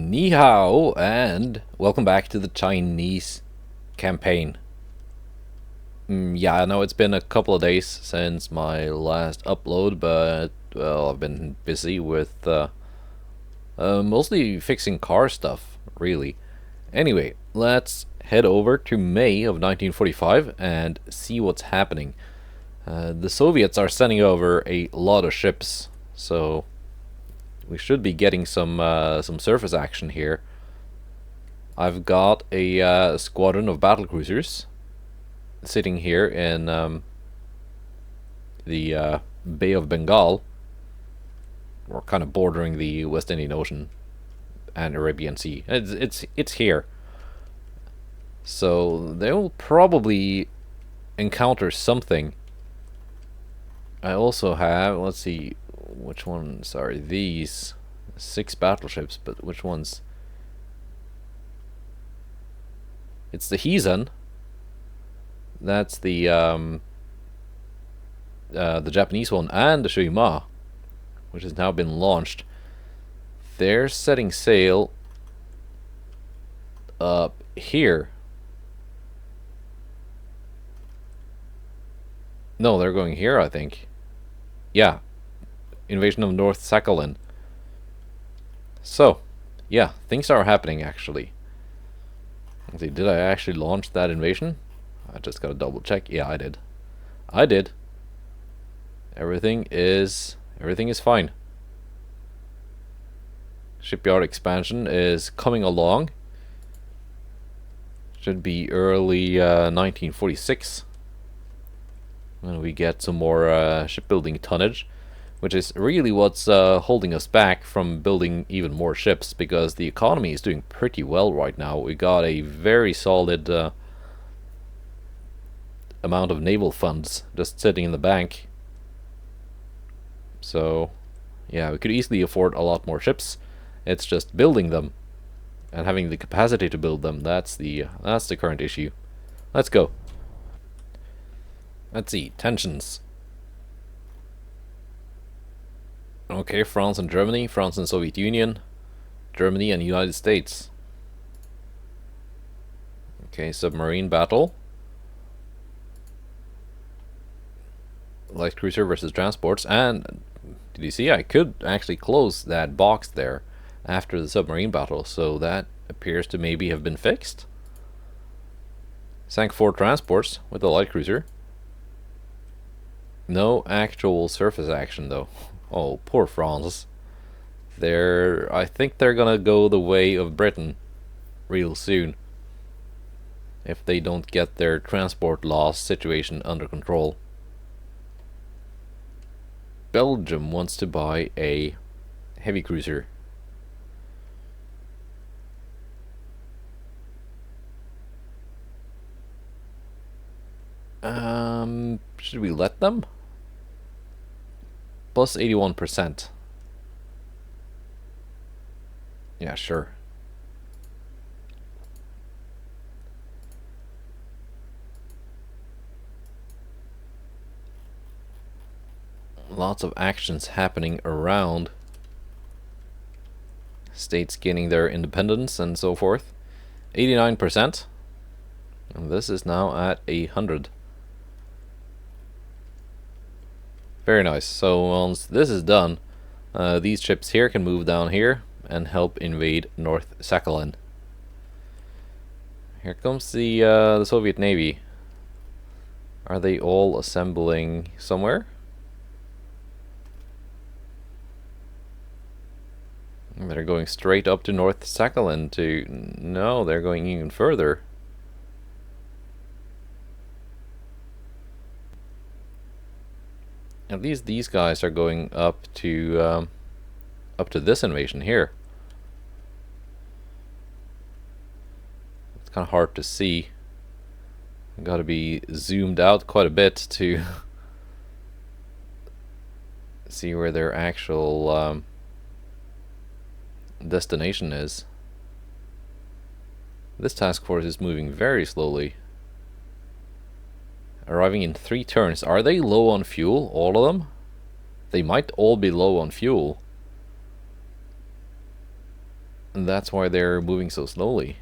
Ni hao, and welcome back to the Chinese campaign. Yeah, I know it's been a couple of days since my last upload, but, well, I've been busy with mostly fixing car stuff, really. Anyway, let's head over to May of 1945 and see what's happening. The Soviets are sending over a lot of ships, so we should be getting some surface action here. I've got a squadron of battlecruisers sitting here in the Bay of Bengal. We're kind of bordering the West Indian Ocean and Arabian Sea. It's here, so they will probably encounter something. I also have, let's see, which ones are these? 6 battleships, but which ones? It's the Heesan. That's the Japanese one, and the Shuima, which has now been launched. They're setting sail up here. No, they're going here, I think. Yeah, invasion of North Sakhalin. So, yeah, things are happening actually. Let's see, did I actually launch that invasion? I just gotta double check. Yeah, I did. I did. Everything is fine. Shipyard expansion is coming along. Should be early 1946 when we get some more shipbuilding tonnage, which is really what's holding us back from building even more ships, because the economy is doing pretty well right now. We got a very solid amount of naval funds just sitting in the bank. So, yeah, we could easily afford a lot more ships. It's just building them and having the capacity to build them. That's the current issue. Let's go. Let's see, tensions. Okay, France and Germany, France and Soviet Union, Germany and United States. Okay, submarine battle. Light cruiser versus transports. And did you see I could actually close that box there after the submarine battle, so that appears to maybe have been fixed. Sank 4 transports with the light cruiser. No actual surface action though. Oh, poor France. I think they're gonna go the way of Britain real soon, if they don't get their transport loss situation under control. Belgium wants to buy a heavy cruiser. Should we let them? Plus 81%. Yeah, sure. Lots of actions happening around. States gaining their independence and so forth. 89%. And this is now at 100. Very nice. So once this is done, these ships here can move down here and help invade North Sakhalin. Here comes the Soviet Navy. Are they all assembling somewhere? They're going straight up to North Sakhalin to... No, they're going even further. At least these guys are going up to this invasion here. It's kind of hard to see. Got to be zoomed out quite a bit to see where their actual destination is. This task force is moving very slowly. Arriving in 3 turns. Are they low on fuel, all of them? They might all be low on fuel. And that's why they're moving so slowly.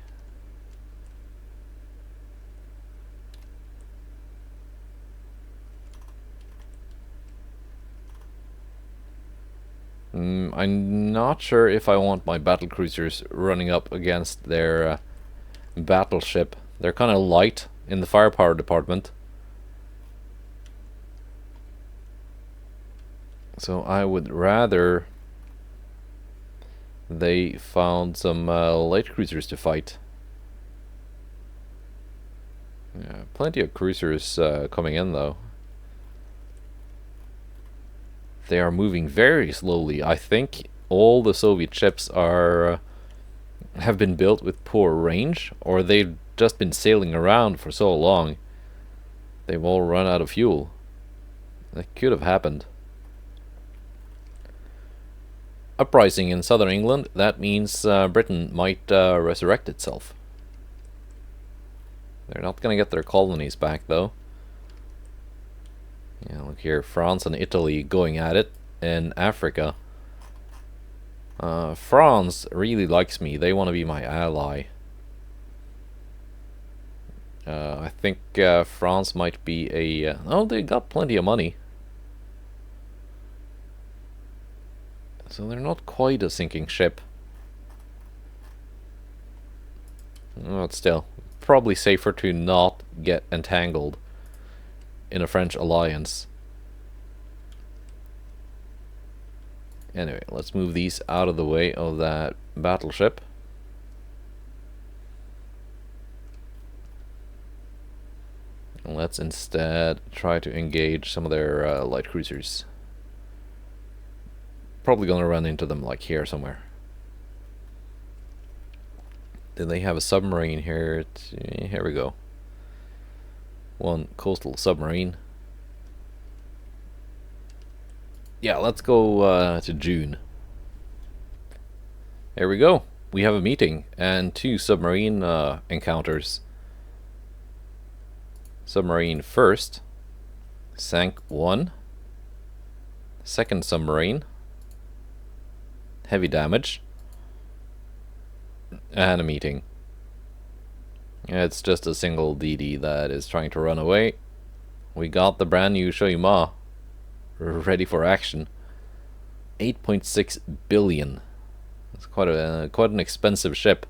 I'm not sure if I want my battle cruisers running up against their battleship. They're kind of light in the firepower department. So I would rather they found some light cruisers to fight. Yeah, plenty of cruisers coming in though. They are moving very slowly. I think all the Soviet ships are have been built with poor range, or they've just been sailing around for so long. They've all run out of fuel. That could have happened. Uprising in southern England, that means Britain might resurrect itself. They're not going to get their colonies back though. Yeah, look here, France and Italy going at it in Africa. France really likes me. They want to be my ally. I think France might be a... oh, they got plenty of money. So they're not quite a sinking ship. But still, probably safer to not get entangled in a French alliance. Anyway, let's move these out of the way of that battleship. And let's instead try to engage some of their light cruisers. Probably gonna run into them like here somewhere. Then they have a submarine here. Here we go. One coastal submarine. Yeah, let's go to June. There we go. We have a meeting and 2 submarine encounters. Submarine first sank 1. Second submarine, heavy damage, and a meeting. It's just a single DD that is trying to run away. We got the brand new Shoyuma ready for action. 8.6 billion. It's quite an expensive ship.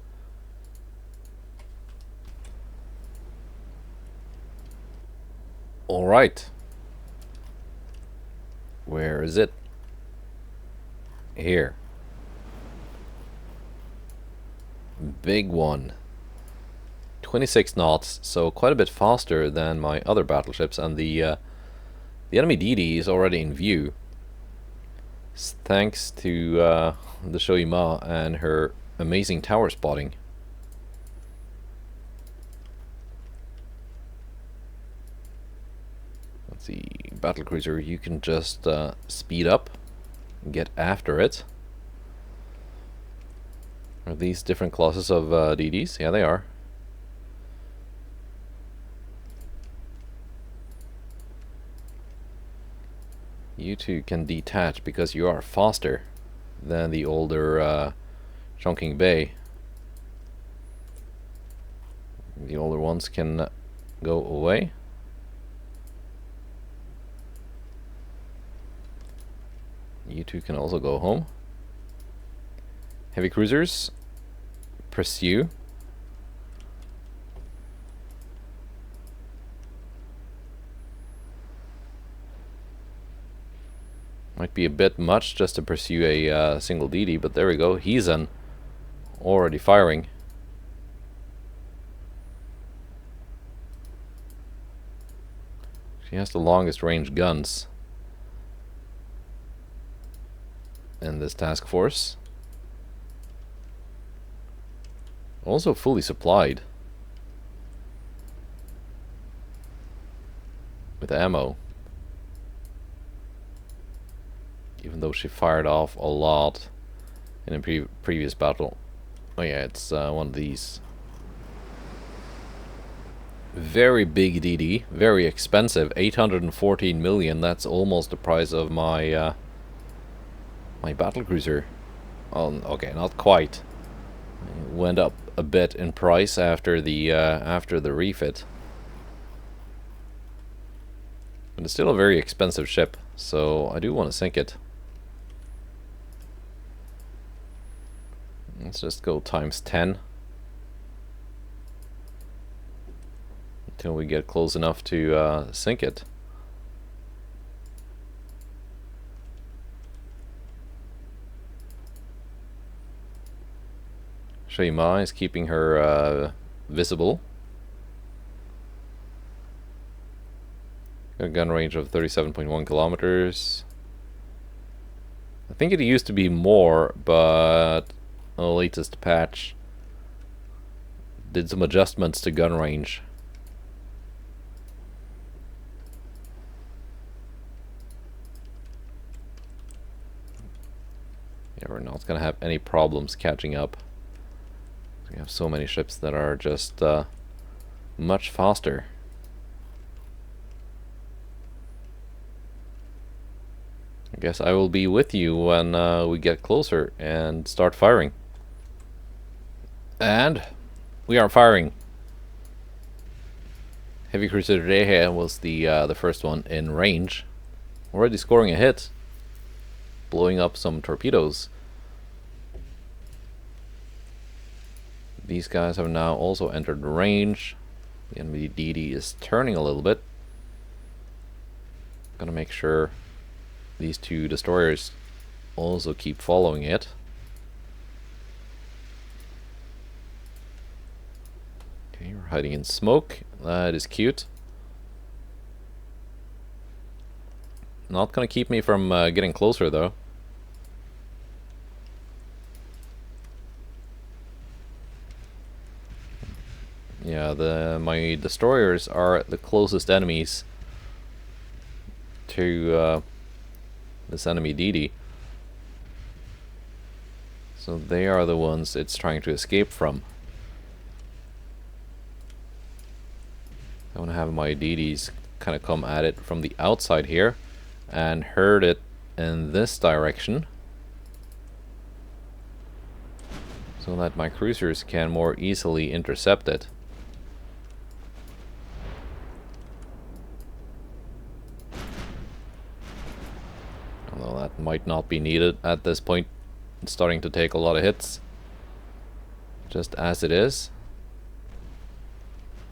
All right. Where is it? Here. Big one. 26 knots, so quite a bit faster than my other battleships, and the enemy DD is already in view. Thanks to the Shoyuma and her amazing tower spotting. Let's see, battlecruiser, you can just speed up and get after it. Are these different classes of DDs? Yeah, they are. You two can detach because you are faster than the older Chongqing Bay. The older ones can go away. You two can also go home. Heavy cruisers, pursue. Might be a bit much just to pursue a single DD, but there we go. He's already firing. She has the longest range guns in this task force. Also fully supplied with ammo. Even though she fired off a lot in a previous battle. Oh yeah, it's one of these. Very big DD, very expensive, 814 million. That's almost the price of my my battlecruiser. Oh, okay, not quite. It went up a bit in price after the refit, but it's still a very expensive ship, so I do want to sink it. Let's just go times 10 until we get close enough to sink it. Shima is keeping her visible. Got a gun range of 37.1 kilometers. I think it used to be more, but the latest patch did some adjustments to gun range. Yeah, we're not gonna have any problems catching up. We have so many ships that are just much faster. I guess I will be with you when we get closer and start firing. And we are firing. Heavy Cruiser Rehe was the first one in range. Already scoring a hit. Blowing up some torpedoes. These guys have now also entered range. The enemy DD is turning a little bit. Gonna make sure these two destroyers also keep following it. Okay, we're hiding in smoke. That is cute. Not gonna keep me from getting closer though. Yeah, my destroyers are the closest enemies to this enemy DD. So they are the ones it's trying to escape from. I want to have my DDs kind of come at it from the outside here and herd it in this direction, so that my cruisers can more easily intercept it. Although that might not be needed at this point. It's starting to take a lot of hits, just as it is.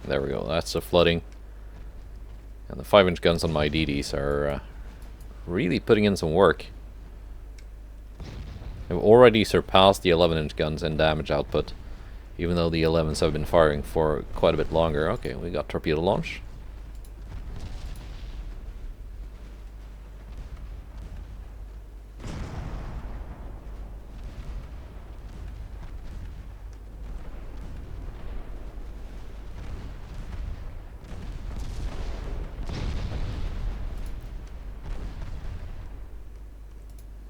There we go, that's the flooding. And the 5-inch guns on my DDs are really putting in some work. They've already surpassed the 11-inch guns in damage output, even though the 11s have been firing for quite a bit longer. Okay, we got torpedo launch.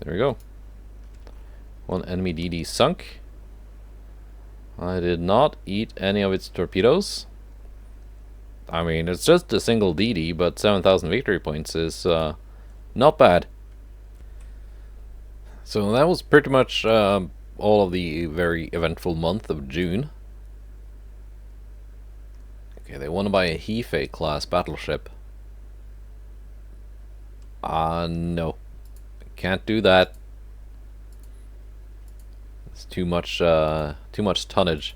There we go. One enemy DD sunk. I did not eat any of its torpedoes. I mean, it's just a single DD, but 7,000 victory points is not bad. So that was pretty much all of the very eventful month of June. Okay, they want to buy a Hefe class battleship. No. Can't do that. It's too much tonnage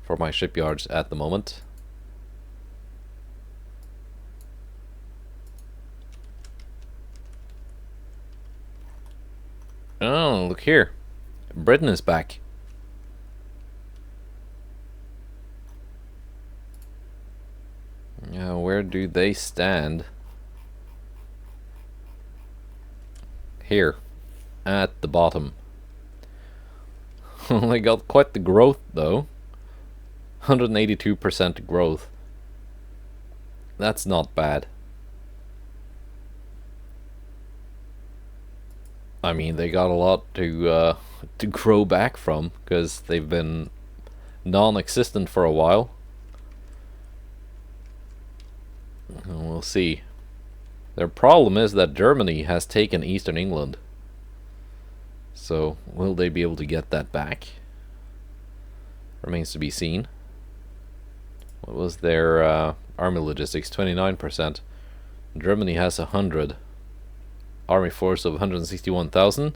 for my shipyards at the moment. Oh, look here. Britain is back. Yeah, where do they stand? Here, at the bottom. They got quite the growth though. 182% growth. That's not bad. I mean, they got a lot to grow back from, because they've been non-existent for a while. We'll see. Their problem is that Germany has taken Eastern England. So, will they be able to get that back? Remains to be seen. What was their army logistics? 29%. Germany has 100. Army force of 161,000.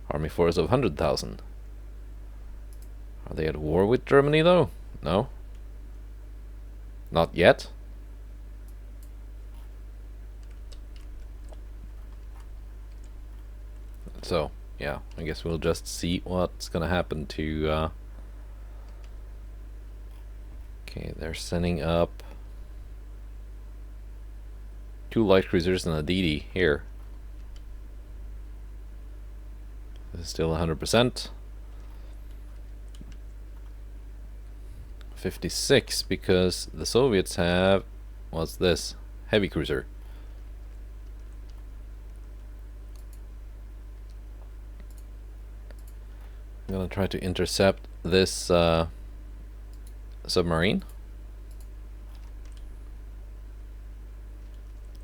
Army force of 100,000. Are they at war with Germany though? No. Not yet. So, yeah, I guess we'll just see what's gonna happen to... Okay, they're sending up 2 light cruisers and a DD here. This is still 100%. 56 because the Soviets have... What's this? Heavy cruiser. I'm gonna try to intercept this submarine.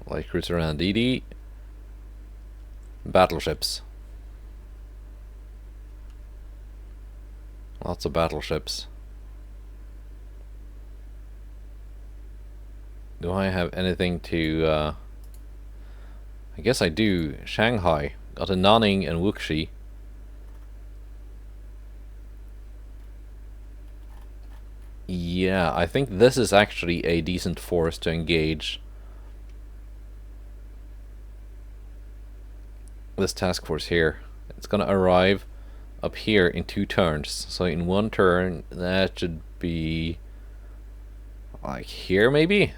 Light cruiser and DD. Battleships. Lots of battleships. Do I have anything to... I guess I do. Shanghai. Got a Nanning and Wuxi. Yeah, I think this is actually a decent force to engage this task force here. It's gonna arrive up here in 2 turns. So in 1 turn, that should be like here maybe?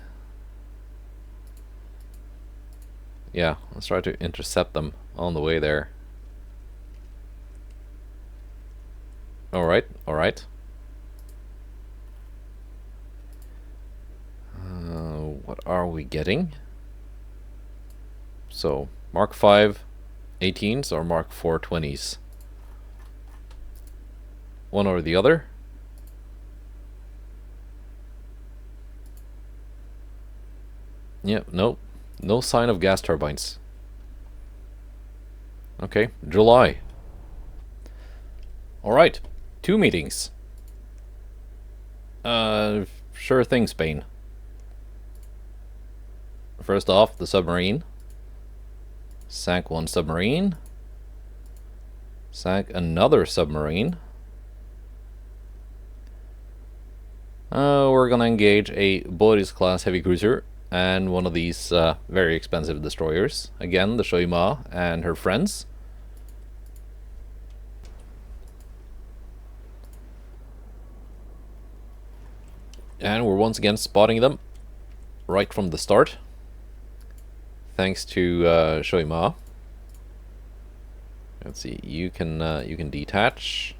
Yeah, let's try to intercept them on the way there. Alright, alright. What are we getting? So, Mark 5 18s or Mark 4 20s? One or the other? Yep, nope. No sign of gas turbines. Okay, July. Alright, 2 meetings. Sure thing, Spain. First off, the submarine. Sank 1 submarine. Sank another submarine. We're gonna engage a Boris class heavy cruiser and one of these very expensive destroyers. Again, the Shoima and her friends. And we're once again spotting them right from the start. Thanks to Shoima. Let's see, you can detach.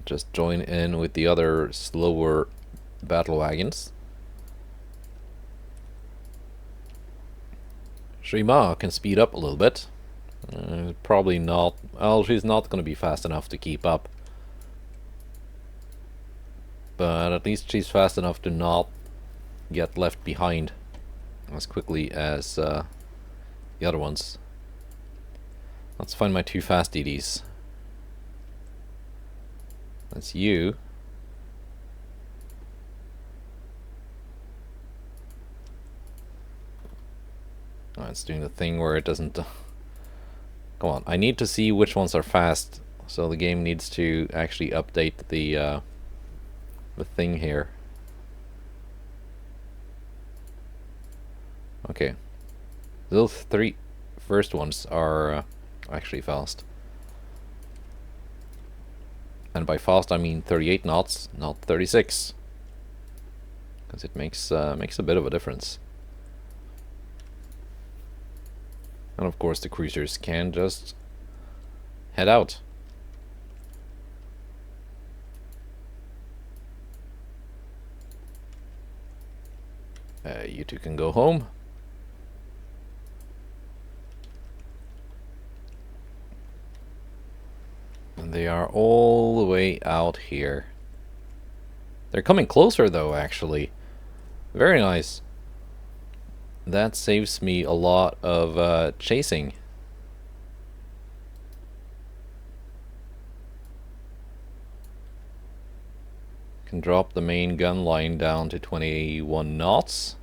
Just join in with the other slower battle wagons. Shima can speed up a little bit. Probably not. Well, she's not going to be fast enough to keep up. But at least she's fast enough to not get left behind as quickly as the other ones. Let's find my 2 fast DDs. That's you. Oh, it's doing the thing where it doesn't... Come on, I need to see which ones are fast, so the game needs to actually update the thing here. Okay, those 3 first ones are actually fast. And by fast I mean 38 knots, not 36. Because it makes a bit of a difference. And of course the cruisers can just head out. You two can go home. And they are all the way out here. They're coming closer though, actually. Very nice. That saves me a lot of chasing. Can drop the main gun line down to 21 knots.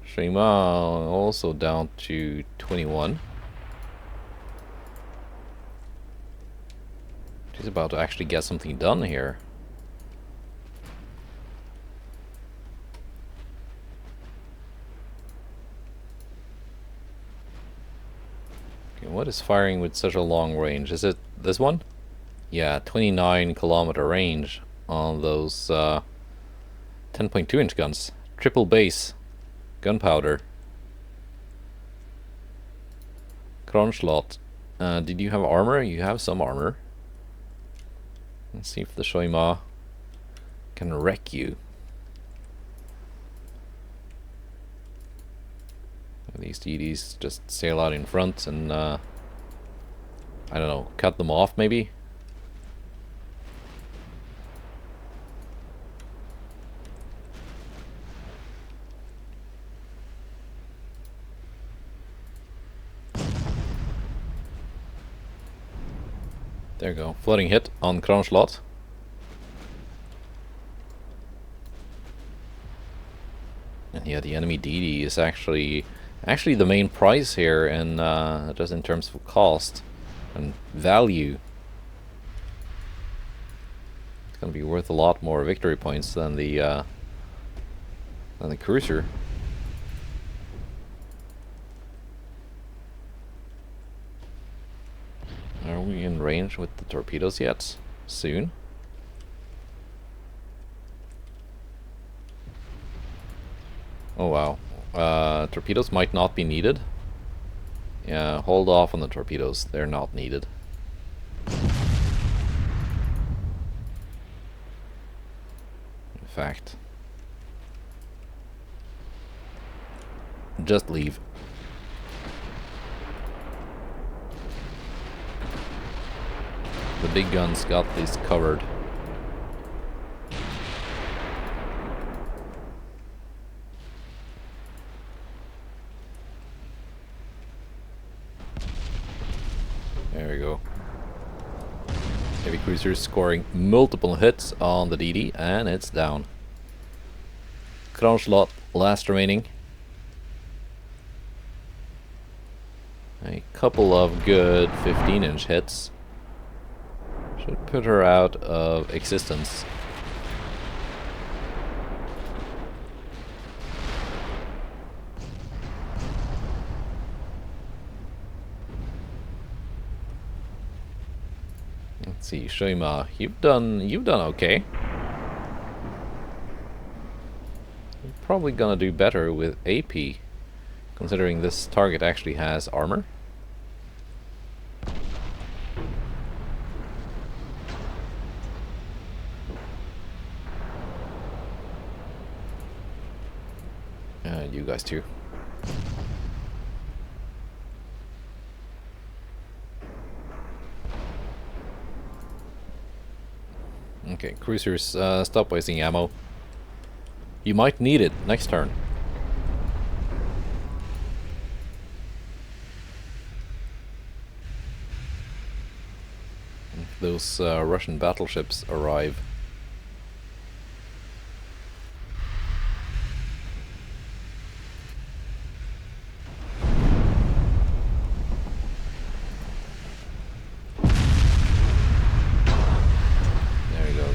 Shima also down to 21. She's about to actually get something done here. Okay, what is firing with such a long range? Is it this one? Yeah, 29-kilometer range on those 10.2 inch guns. Triple base. Gunpowder. Kronschlott. Did you have armor? You have some armor. Let's see if the Shoima can wreck you. These DDs just sail out in front and I don't know, cut them off maybe? There you go, flooding hit on Kronschlott. And yeah, the enemy DD is actually the main prize here, and just in terms of cost and value. It's gonna be worth a lot more victory points than the cruiser. Are we in range with the torpedoes yet? Soon? Oh wow. Torpedoes might not be needed. Yeah, hold off on the torpedoes. They're not needed. In fact. Just leave. The big guns got this covered. There we go. Heavy cruisers scoring multiple hits on the DD, and it's down. Kronschlott, last remaining. A couple of good 15-inch hits should put her out of existence. Let's see, Shoima, you've done okay. You're probably gonna do better with AP, considering this target actually has armor. You guys too. Okay, cruisers, stop wasting ammo. You might need it next turn. If those Russian battleships arrive.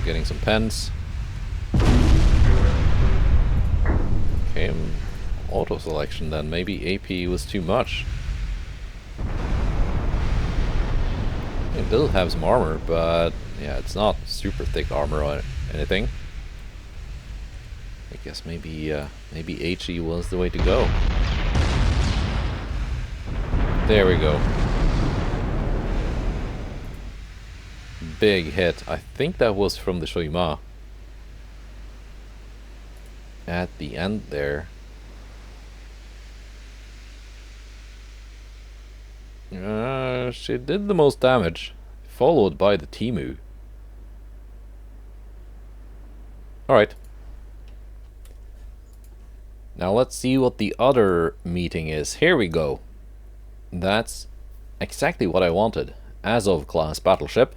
Getting some pens. Okay, auto selection then. Maybe AP was too much. It does have some armor, but yeah, it's not super thick armor or anything. I guess maybe HE was the way to go. There we go. Big hit. I think that was from the Shoima. At the end there. She did the most damage, followed by the Timu. Alright. Now let's see what the other meeting is. Here we go. That's exactly what I wanted. Azov class battleship.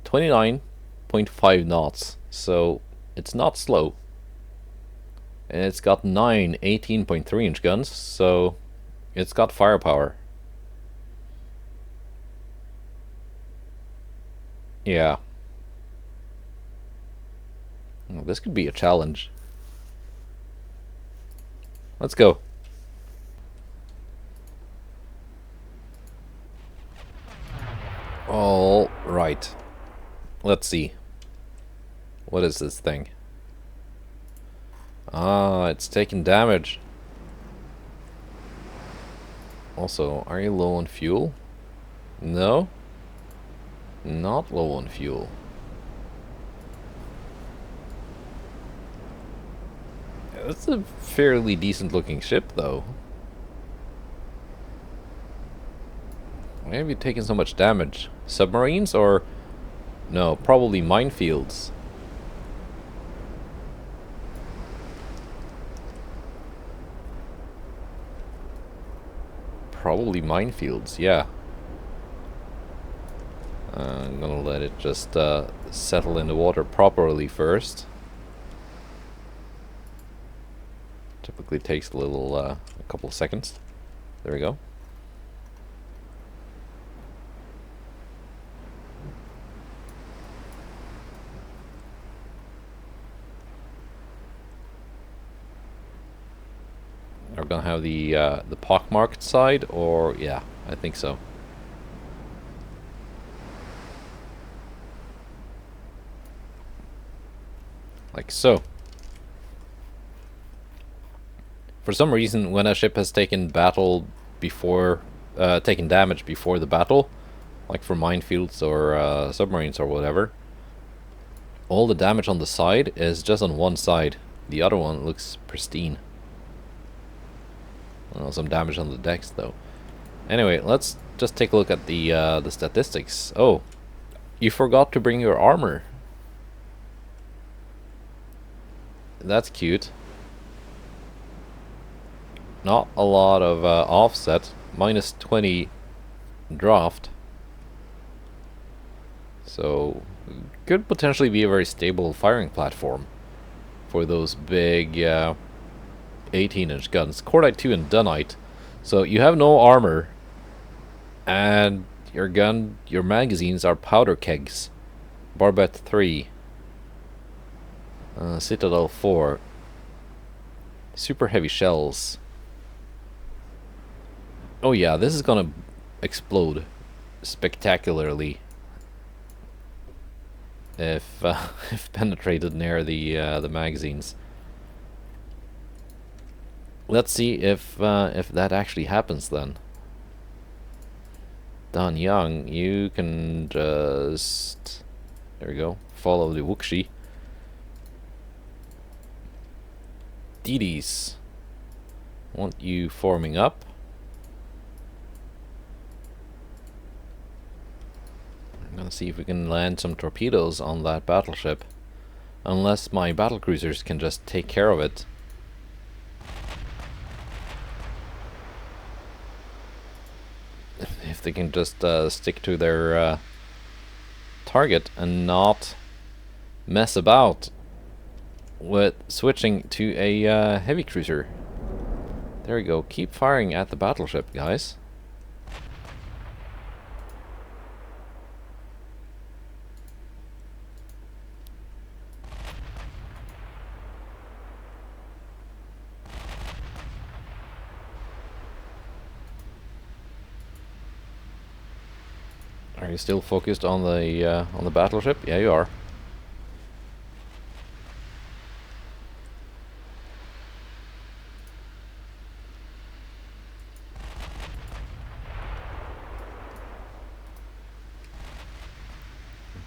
29.5 knots. So it's not slow. And it's got 9 18.3-inch guns, so it's got firepower. Yeah. Well, this could be a challenge. Let's go. All right. Let's see. What is this thing? Ah, it's taking damage. Also, are you low on fuel? No? Not low on fuel. That's a fairly decent looking ship, though. Why have you taken so much damage? Submarines or... No, probably minefields. Probably minefields, yeah. I'm gonna let it just settle in the water properly first. Typically takes a little, a couple of seconds. There we go. Are we gonna have the pockmarked side, or yeah, I think so. Like so. For some reason, when a ship has taken battle before, taken damage before the battle, like for minefields or submarines or whatever, all the damage on the side is just on one side. The other one looks pristine. Some damage on the decks though. Anyway, let's just take a look at the statistics. Oh, you forgot to bring your armor. That's cute. Not a lot of offset. Minus 20 draft. So, could potentially be a very stable firing platform for those big 18-inch guns. Cordite 2 and Dunite. So you have no armor, and your gun, your magazines are powder kegs. Barbette 3. Citadel 4. Super heavy shells. Oh yeah, this is gonna explode spectacularly if if penetrated near the magazines. Let's see if that actually happens then. Dan Young, you can just, there we go, follow the Wuxi. Didi's, want you forming up. I'm gonna see if we can land some torpedoes on that battleship. Unless my battlecruisers can just take care of it. If they can just stick to their target and not mess about with switching to a heavy cruiser. There we go. Keep firing at the battleship, guys. Are you still focused on the battleship? Yeah, you are.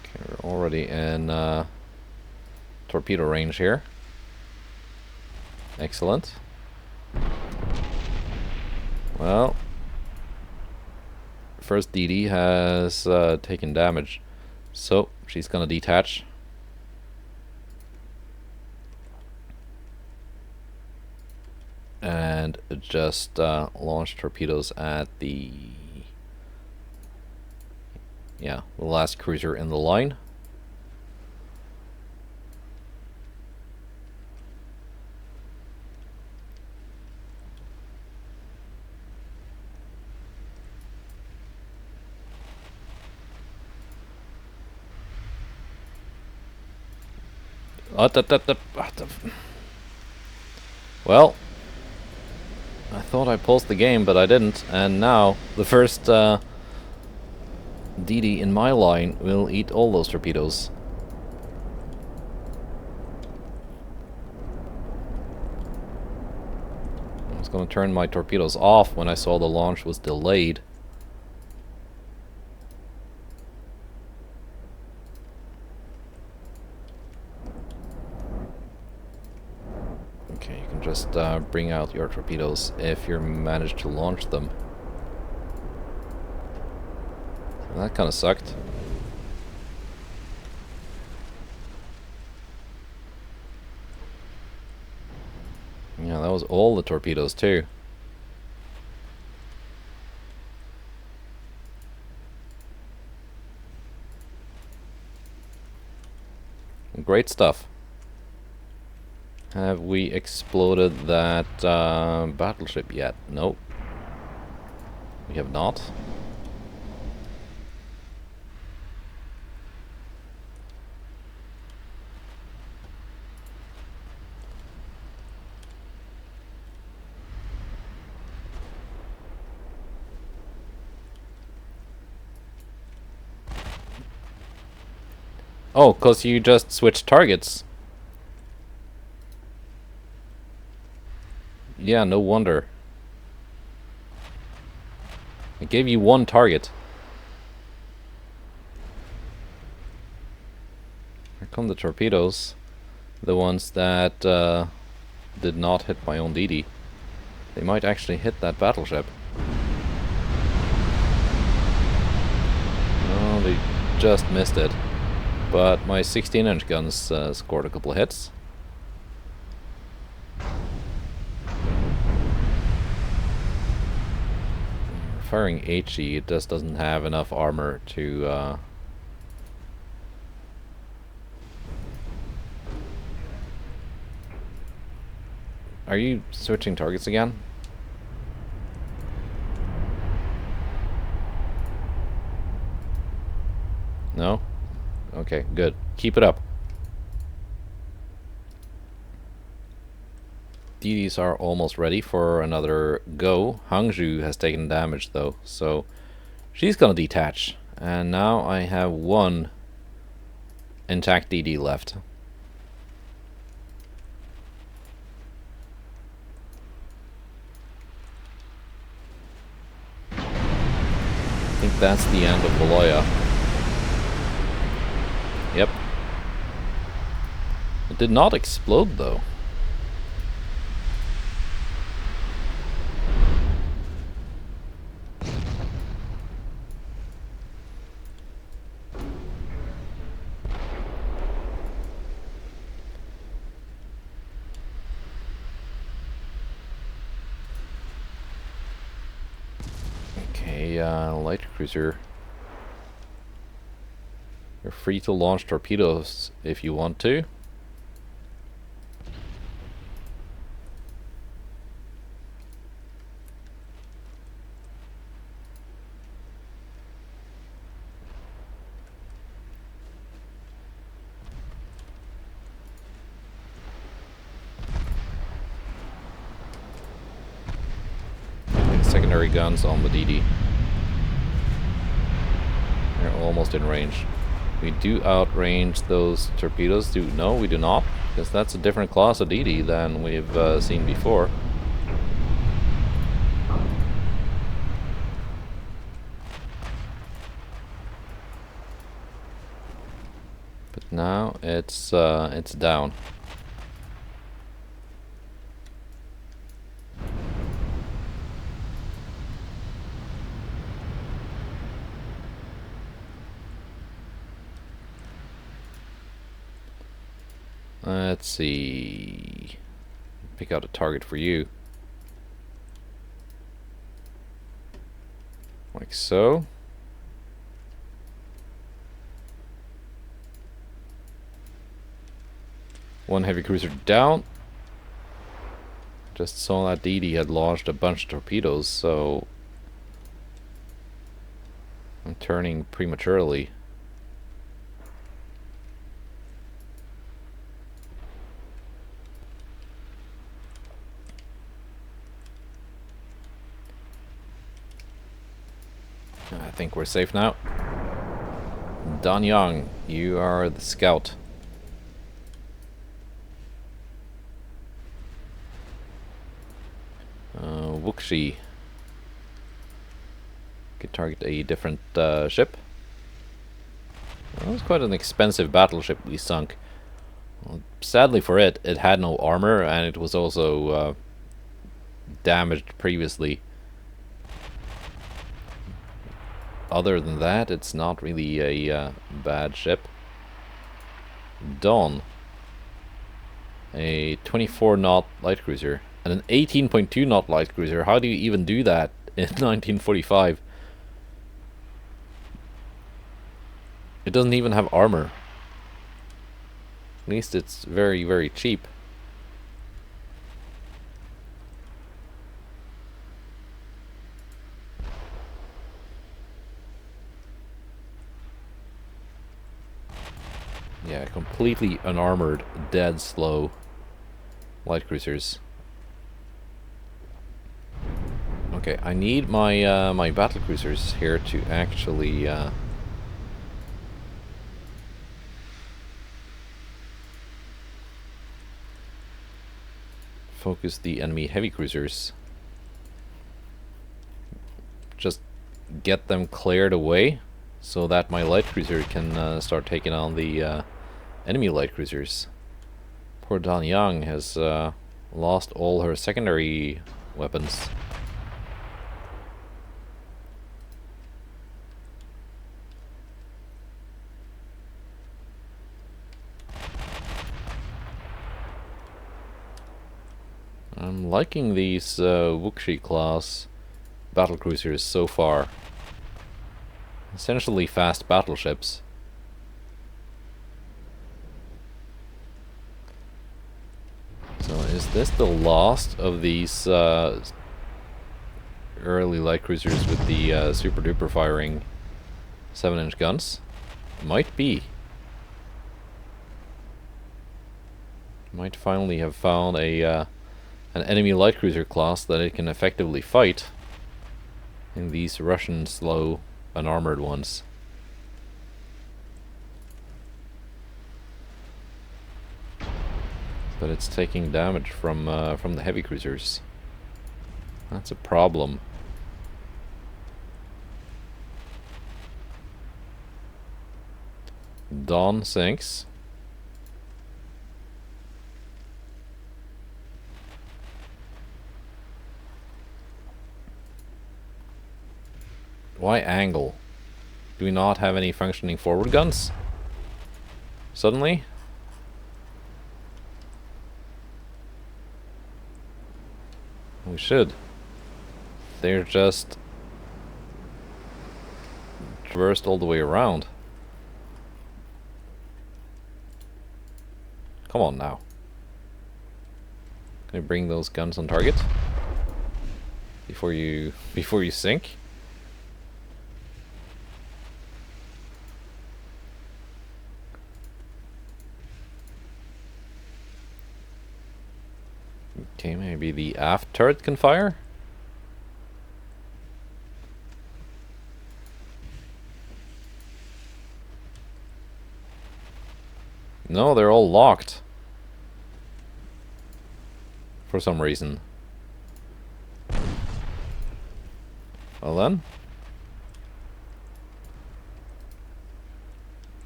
Okay, we're already in torpedo range here. Excellent. Well, first DD has taken damage, so she's gonna detach. And just launch torpedoes at the last cruiser in the line. Well, I thought I paused the game, but I didn't, and now the first DD in my line will eat all those torpedoes. I was going to turn my torpedoes off when I saw the launch was delayed. Okay, you can just bring out your torpedoes if you manage to launch them. That kind of sucked. Yeah, that was all the torpedoes too. Great stuff. Have we exploded that battleship yet? Nope. We have not. Oh, because you just switched targets. Yeah, no wonder. I gave you one target. Here come the torpedoes. The ones that did not hit my own DD. They might actually hit that battleship. Oh, they just missed it. But my 16-inch guns scored a couple of hits. Firing HE, it just doesn't have enough armor to Are you switching targets again? No? Okay, good. Keep it up. DDs are almost ready for another go. Hangzhou has taken damage though, so she's gonna detach. And now I have one intact DD left. I think that's the end of Valoya. Yep. It did not explode though. Light cruiser. You're free to launch torpedoes if you want to. Secondary guns on the DD. They're almost in range. We do outrange those torpedoes. No, we do not, because that's a different class of DD than we've seen before. But now it's down. Let's see. Pick out a target for you. Like so. One heavy cruiser down. Just saw that DD had launched a bunch of torpedoes, so I'm turning prematurely. I think we're safe now. Dan Yang, you are the scout. Wuxi could target a different ship. That was quite an expensive battleship we sunk. Well, sadly for it, it had no armor and it was also damaged previously. Other than that, it's not really a bad ship. Dawn, a 24 knot light cruiser and an 18.2 knot light cruiser. How do you even do that in 1945? It doesn't even have armor. At least it's very, very cheap. Yeah, completely unarmored, dead slow light cruisers. Okay, I need my my battle cruisers here to actually focus the enemy heavy cruisers. Just get them cleared away so that my light cruiser can start taking on the enemy light cruisers. Poor Dan Yang has lost all her secondary weapons. I'm liking these Wuxi class battle cruisers so far. Essentially fast battleships. So is this the last of these early light cruisers with the super duper firing 7-inch guns? Might be. Might finally have found a an enemy light cruiser class that it can effectively fight in these Russian slow unarmored ones. But it's taking damage from the heavy cruisers. That's a problem. Dawn sinks. Why angle? Do we not have any functioning forward guns? Suddenly? We should. They're just traversed all the way around. Come on now. Can you bring those guns on target before you sink? Okay, maybe the aft turret can fire? No, they're all locked. For some reason. Well then.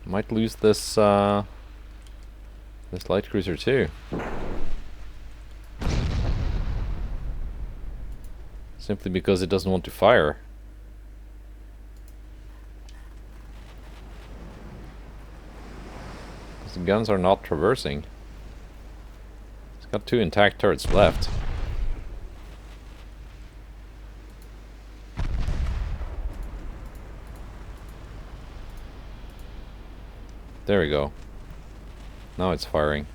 Might lose this this light cruiser too. Simply because it doesn't want to fire. Because the guns are not traversing. It's got 2 intact turrets left. There we go. Now it's firing.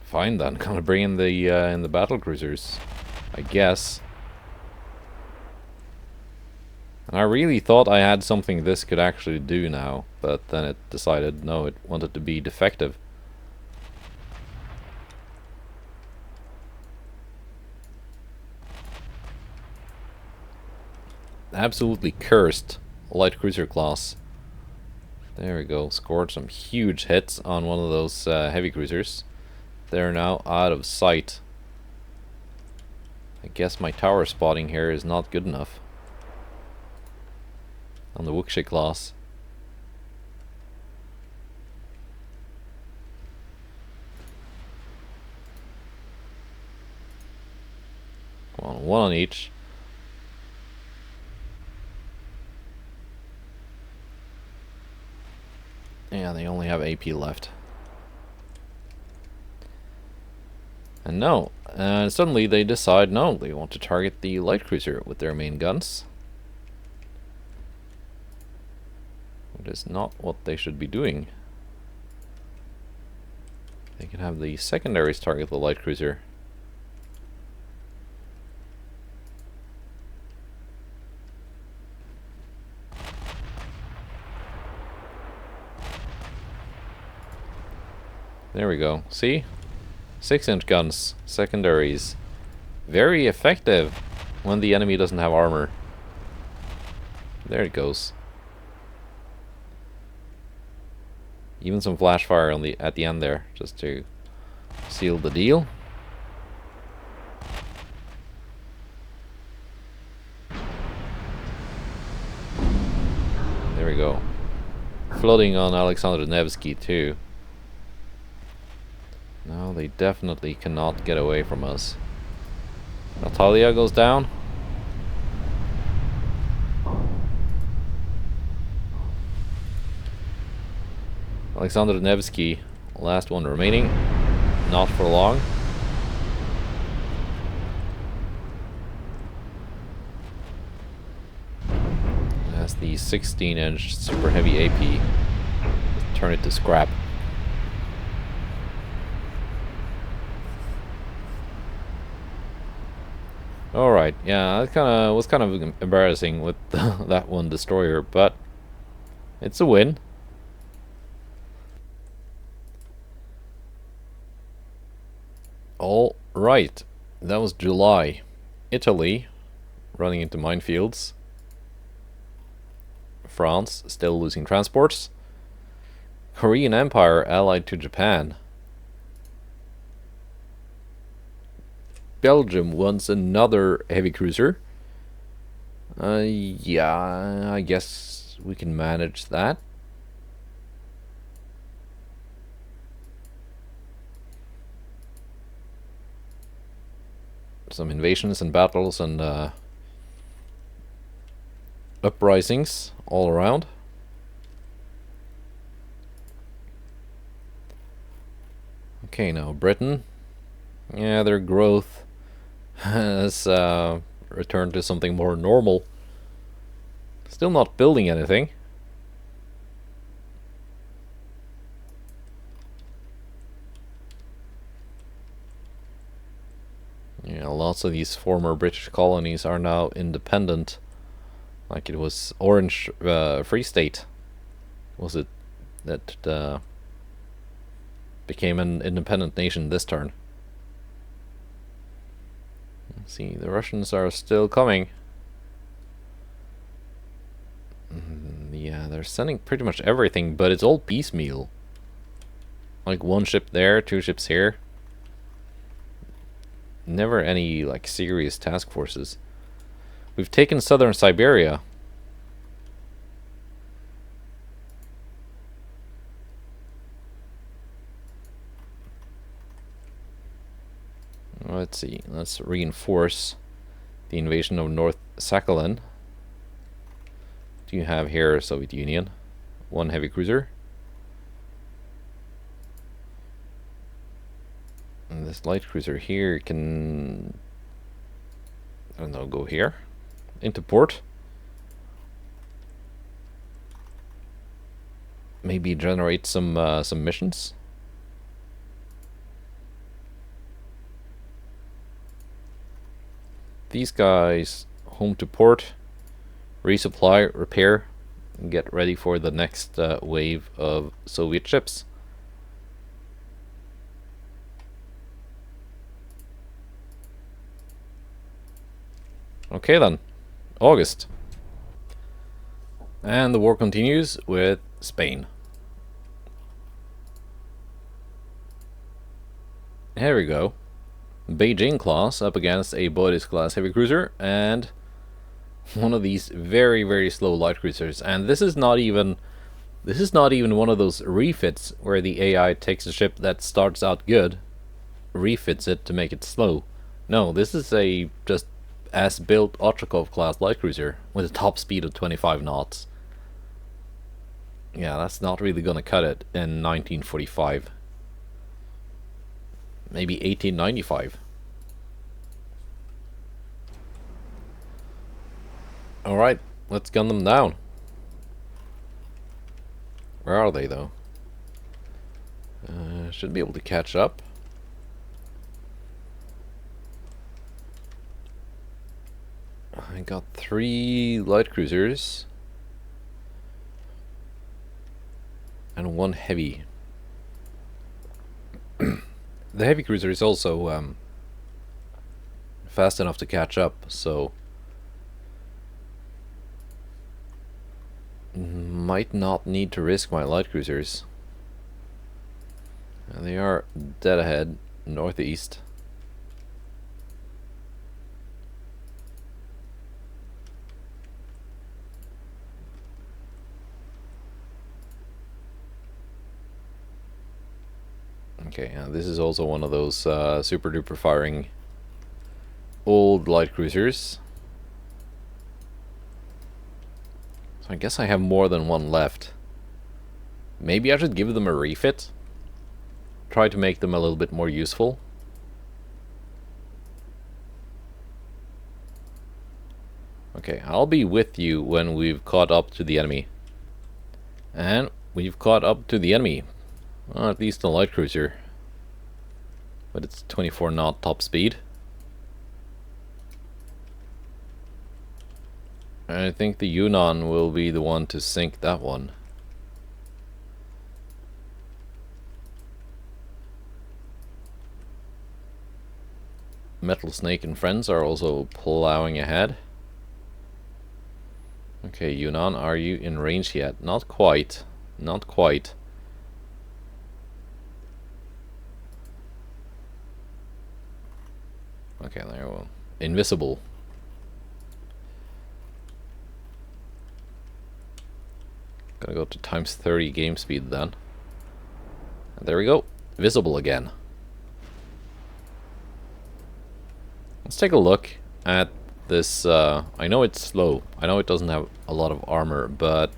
Fine then, gonna bring in the battle cruisers, I guess. And I really thought I had something this could actually do now, but then it decided no, it wanted to be defective. Absolutely cursed light cruiser class. There we go, scored some huge hits on one of those heavy cruisers. They're now out of sight. I guess my tower spotting here is not good enough on the Okhotsk class. Come on, one on each. Yeah, they only have AP left. And no, suddenly they decide no, they want to target the light cruiser with their main guns. It is not what they should be doing. They can have the secondaries target the light cruiser. There we go. See? 6-inch guns, secondaries. Very effective when the enemy doesn't have armor. There it goes. Even some flash fire on at the end there, just to seal the deal. There we go. Flooding on Alexander Nevsky too. No, they definitely cannot get away from us. Natalia goes down. Alexander Nevsky, last one remaining. Not for long. As the 16-inch super heavy AP turn it to scrap. Alright, yeah, that was kind of embarrassing with that one destroyer, but it's a win. Alright, that was July. Italy, running into minefields. France, still losing transports. Korean Empire allied to Japan. Belgium wants another heavy cruiser. Yeah, I guess we can manage that. Some invasions and battles and uprisings all around. Okay, now Britain. Yeah, their growth has returned to something more normal. Still not building anything. Yeah, lots of these former British colonies are now independent. Like it was Orange Free State. Was it that became an independent nation this turn? Let's see, the Russians are still coming. Yeah, they're sending pretty much everything, but it's all piecemeal. Like one ship there, 2 ships here. Never any like serious task forces. We've taken southern Siberia. Let's see, let's reinforce the invasion of North Sakhalin. Do you have here Soviet Union? 1 heavy cruiser. this light cruiser here can, I don't know, go here into port. Maybe generate some missions. These guys home to port, resupply, repair, and get ready for the next wave of Soviet ships. Okay then, August. And the war continues with Spain. Here we go. Beijing class up against a Boris class heavy cruiser and one of these very, very slow light cruisers. And this is not even one of those refits where the AI takes a ship that starts out good, refits it to make it slow. No, this is a just as built Okhotsk class light cruiser with a top speed of 25 knots. Yeah, that's not really gonna cut it in 1945. Maybe 1895. Alright, let's gun them down. Where are they though? Should be able to catch up. I got 3 light cruisers and 1 heavy. The heavy cruiser is also fast enough to catch up, so might not need to risk my light cruisers. They are dead ahead, northeast. Okay, this is also one of those super duper firing old light cruisers. So I guess I have more than 1 left. Maybe I should give them a refit. Try to make them a little bit more useful. Okay, I'll be with you when we've caught up to the enemy. And we've caught up to the enemy. Well, at least a light cruiser. But it's 24 knot top speed. I think the Yunnan will be the one to sink that one. Metal Snake and friends are also plowing ahead. Okay, Yunnan, are you in range yet? Not quite. Not quite. Okay, there we go. Invisible. Gotta go to times 30 game speed then. And there we go. Visible again. Let's take a look at this. I know it's slow. I know it doesn't have a lot of armor, but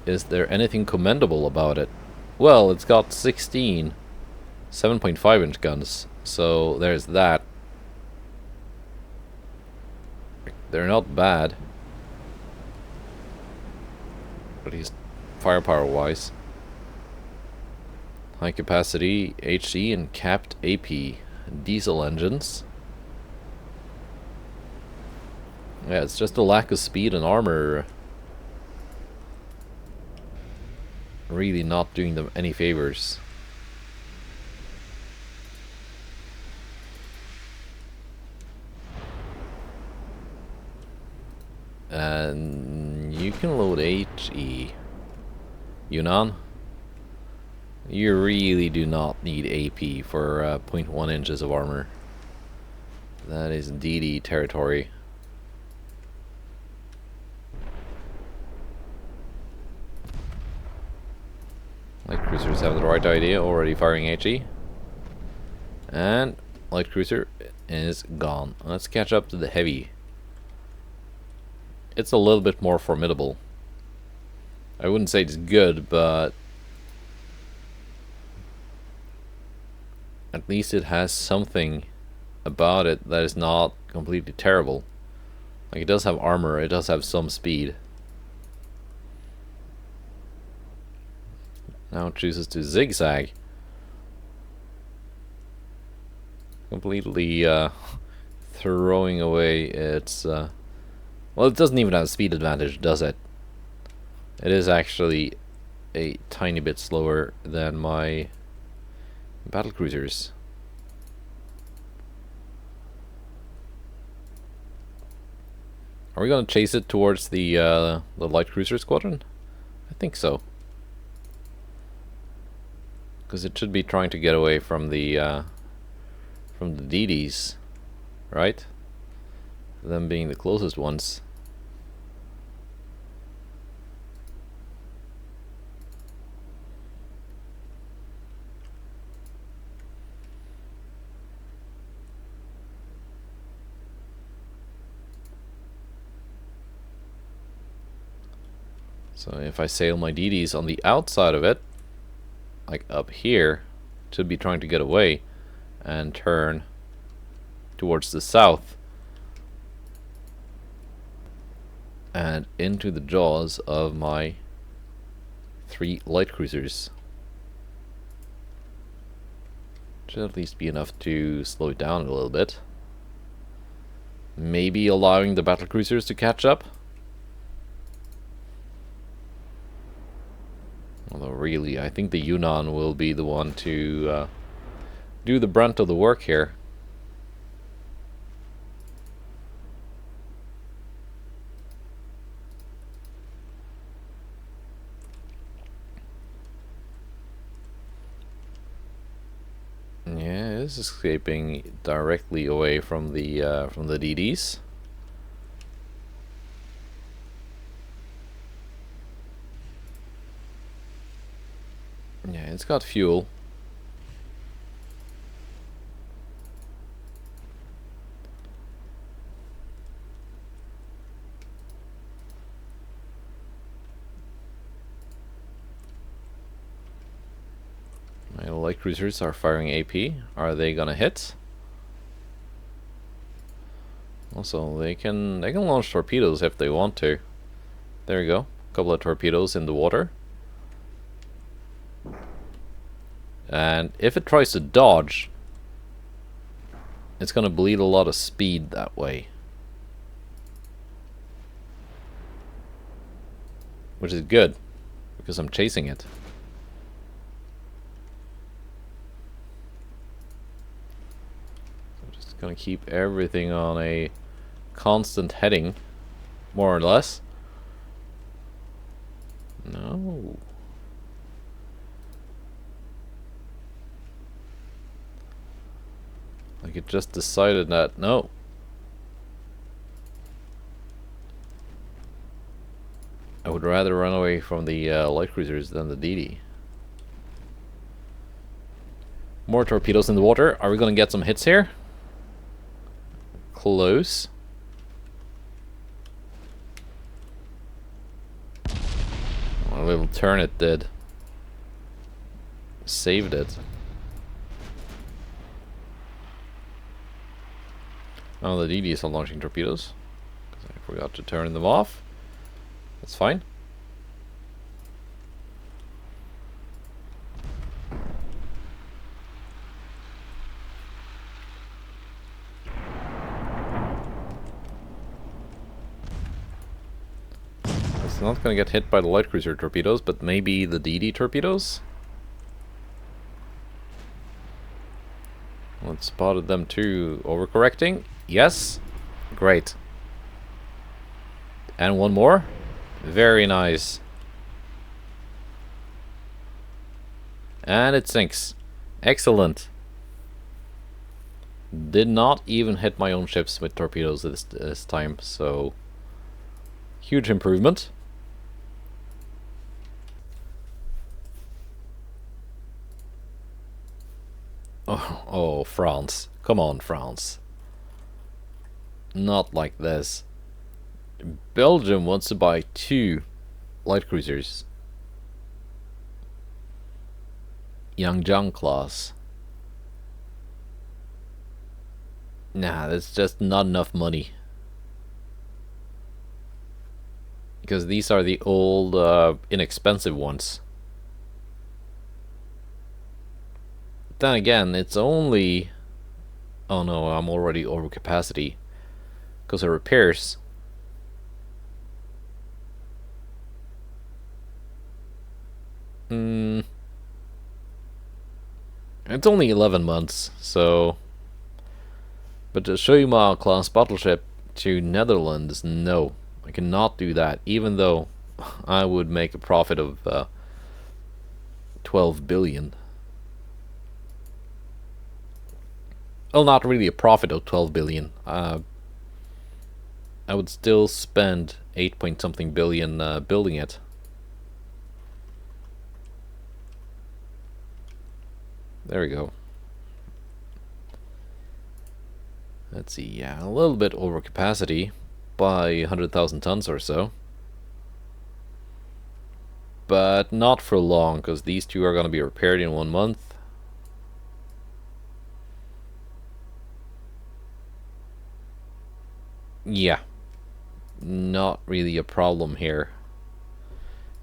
is there anything commendable about it? Well, it's got 16 7.5 inch guns, so there's that. They're not bad, at least firepower wise. High capacity HE and capped AP. Diesel engines. Yeah, it's just a lack of speed and armor. Really not doing them any favors. And you can load HE. Yunnan, you really do not need AP for 0.1 inches of armor. That is DD territory. Light cruisers have the right idea, already firing HE. And light cruiser is gone. Let's catch up to the heavy. It's a little bit more formidable. I wouldn't say it's good, but At least it has something about it that is not completely terrible. Like, it does have armor, it does have some speed. Now it chooses to zigzag. Completely throwing away its... well, it doesn't even have speed advantage, does it? It is actually a tiny bit slower than my battlecruisers. Are we gonna chase it towards the light cruiser squadron? I think so. Because it should be trying to get away from the DDs, right? Them being the closest ones. So if I sail my DDs on the outside of it, like up here, it should be trying to get away and turn towards the south and into the jaws of my 3 light cruisers. Should at least be enough to slow it down a little bit. Maybe allowing the battle cruisers to catch up. Although really, I think the Yunnan will be the one to do the brunt of the work here. Yeah, it is escaping directly away from the DDs. Yeah, it's got fuel. My light cruisers are firing AP. Are they gonna hit? Also, they can launch torpedoes if they want to. There you go. A couple of torpedoes in the water. And if it tries to dodge, it's gonna bleed a lot of speed that way. Which is good, because I'm chasing it. So I'm just gonna keep everything on a constant heading, more or less. No. Like, it just decided that, no. I would rather run away from the light cruisers than the DD. More torpedoes in the water. Are we going to get some hits here? Close. A little turn it did. Saved it. Oh, the DDs are launching torpedoes. I forgot to turn them off. That's fine. It's not going to get hit by the light cruiser torpedoes, but maybe the DD torpedoes? Well, it spotted them too. Overcorrecting? Yes. Great. And one more. Very nice. And it sinks. Excellent. Did not even hit my own ships with torpedoes this time, so huge improvement. Oh, France. Come on, France. Not like this. Belgium wants to buy 2 light cruisers. Yangjiang class. Nah, that's just not enough money. Because these are the old, inexpensive ones. Then again, it's only... Oh no, I'm already over capacity. Because of repairs. It's only 11 months, so... But to show you my class battleship to Netherlands, no. I cannot do that, even though I would make a profit of 12 billion. Well, not really a profit of 12 billion. I would still spend 8 point something billion building it. There we go. Let's see, yeah, a little bit over capacity by 100,000 tons or so. But not for long, because these two are going to be repaired in 1 month. Yeah, not really a problem here.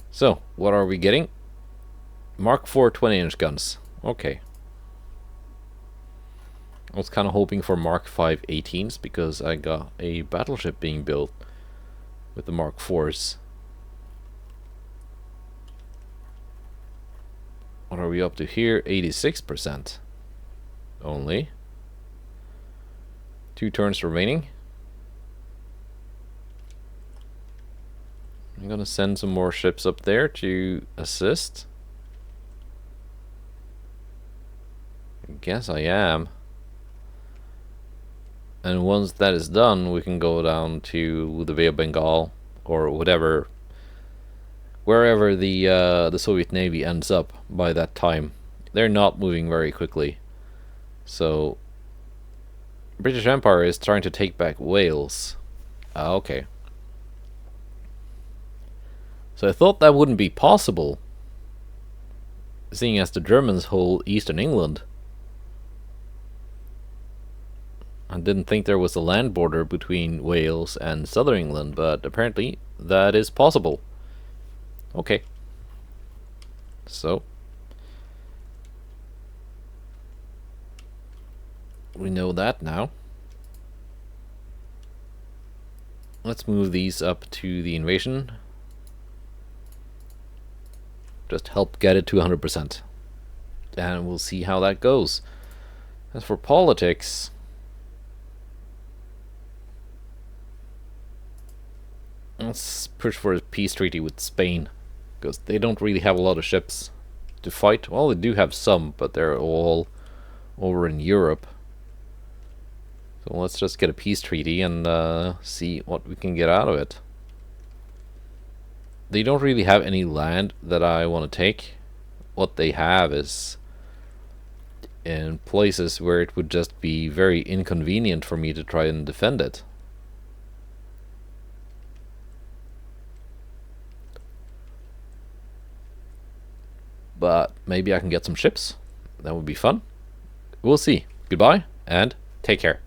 So, what are we getting? Mark IV 20-inch guns. Okay. I was kind of hoping for Mark V 18s because I got a battleship being built with the Mark IVs. What are we up to here? 86% only. 2 turns remaining. I'm gonna send some more ships up there to assist. I guess I am. And once that is done, we can go down to the Bay of Bengal or whatever, wherever the Soviet Navy ends up by that time. They're not moving very quickly. So, British Empire is trying to take back Wales. Ah, okay. So I thought that wouldn't be possible, seeing as the Germans hold eastern England. I didn't think there was a land border between Wales and southern England, but apparently that is possible. Okay. So, we know that now. Let's move these up to the invasion. Just help get it to 100%. And we'll see how that goes. As for politics... Let's push for a peace treaty with Spain, because they don't really have a lot of ships to fight. Well, they do have some, but they're all over in Europe. So let's just get a peace treaty and see what we can get out of it. They don't really have any land that I want to take. What they have is in places where it would just be very inconvenient for me to try and defend it. But maybe I can get some ships. That would be fun. We'll see. Goodbye, and take care.